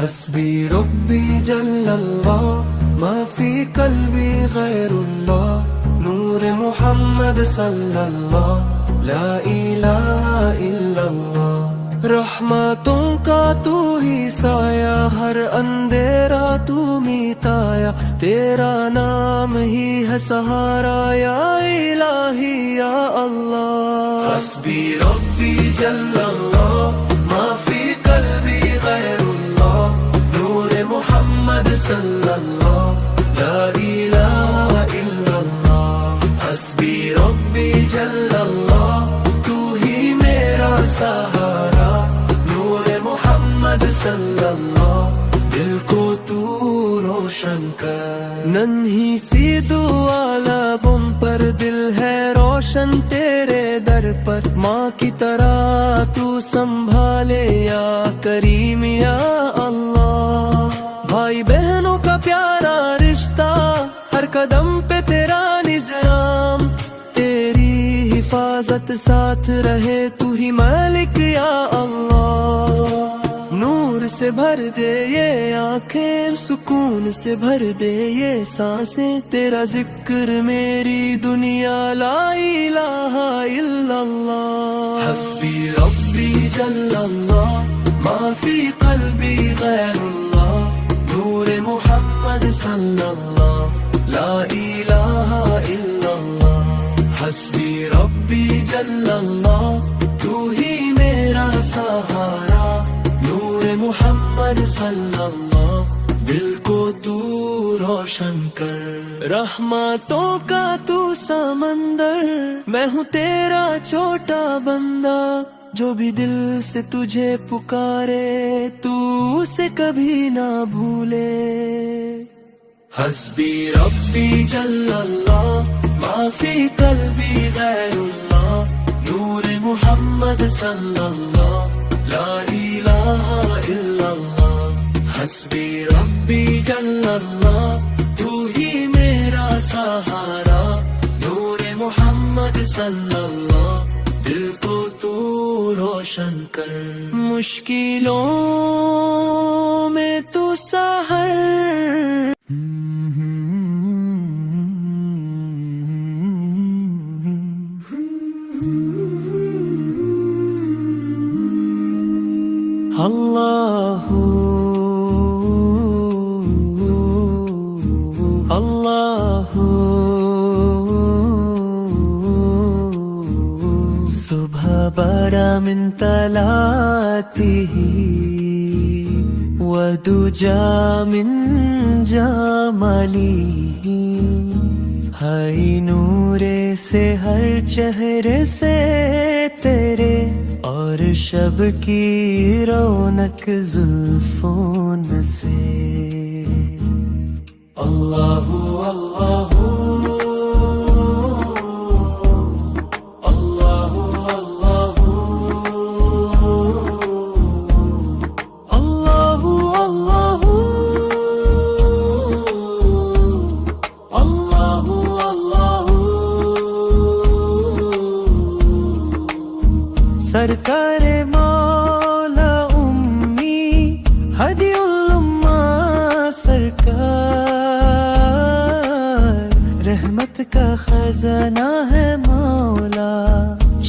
حسبي ربي جل الله ما في قلبي غير الله نور محمد صلى الله لا إله إلا الله رحمتوں کا تو ہی سایہ ہر اندھیرا تو مٹایا تیرا نام ہی ہے سہارا یا الہی یا اللہ حسبی ربی جل اللہ ما فی قلبی غیر اللہ نور محمد صلی اللہ لا الہ الا اللہ حسبی ربی جل اللہ تو ہی میرا سہارا صلی اللہ دل کو تو روشن کر ننھی سی دعا لبوں پر دل ہے روشن تیرے در پر ماں کی طرح تو سنبھالے یا کریم یا اللہ بھائی بہنوں کا پیارا رشتہ ہر قدم پہ تیرا نظام تیری حفاظت ساتھ رہے تو ہی مالک یا اللہ نور سے بھر دے یہ آنکھیں سکون سے بھر دے یہ سانسیں تیرا ذکر میری دنیا لا الہ الا اللہ حسبی ربی جل اللہ ما فی قلبی غیر اللہ نور محمد صلی اللہ لا الہ الا اللہ حسبی ربی جل اللہ تو ہی میرا سہارا محمد صلی اللہ دل کو تو روشن کر رحمتوں کا تو سمندر میں ہوں تیرا چھوٹا بندہ جو بھی دل سے تجھے پکارے تو اسے کبھی نہ بھولے حسبی ربی جل اللہ ما فی قلبی غیر اللہ نور محمد صلی اللہ لا الہ الا اللہ حسبی ربی جل اللہ تو ہی میرا سہارا نور محمد صلی اللہ دل کو تو روشن کر مشکلوں میں تو سحر اللہ اللہ صبح بڑا من طلعته ودجى من جماله ہائی نورے سے ہر چہرے سے تیرے، اور شب کی رونق زلفون سے۔ اللہ اللہ اللہ اللہ اللہ اللہ اللہ سرکار مولا امی ہدی الامہ سرکار، رحمت کا خزانہ ہے مولا،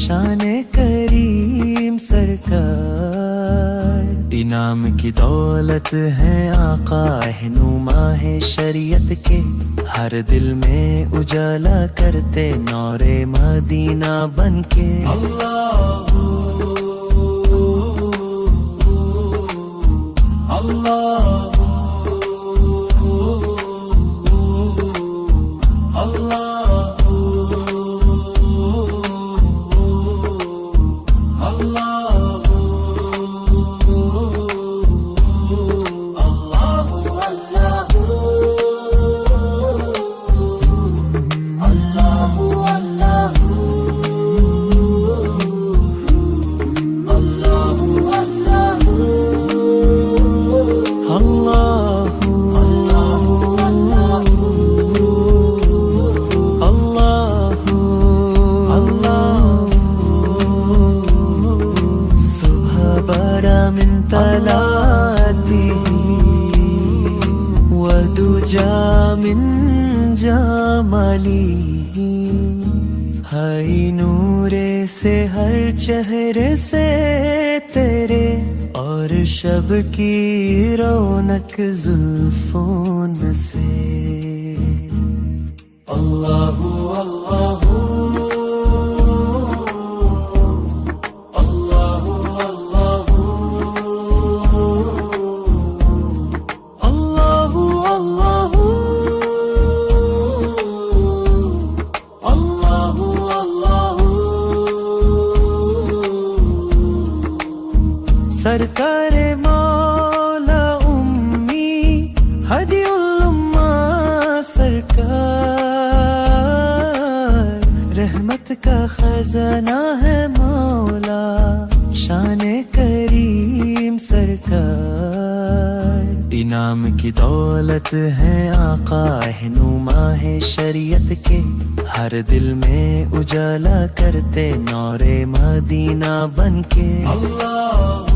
شان کریم سرکار، انعام کی دولت ہے آقا، رہنما ہے شریعت کے، ہر دل میں اجالا کرتے نور مدینہ بن کے۔ اللہ اللہ ودجى من جماله، ہائی نورے سے ہر چہرے سے تیرے، اور شب کی رونق زلفون سے۔ اللہ اللہ سرکار مولا امی ہدی الامہ سرکار، رحمت کا خزانہ ہے مولا، شان کریم سرکار، انعام کی دولت ہے آقا، رہنما ہے شریعت کے، ہر دل میں اجالا کرتے نور مدینہ بن کے۔ اللہ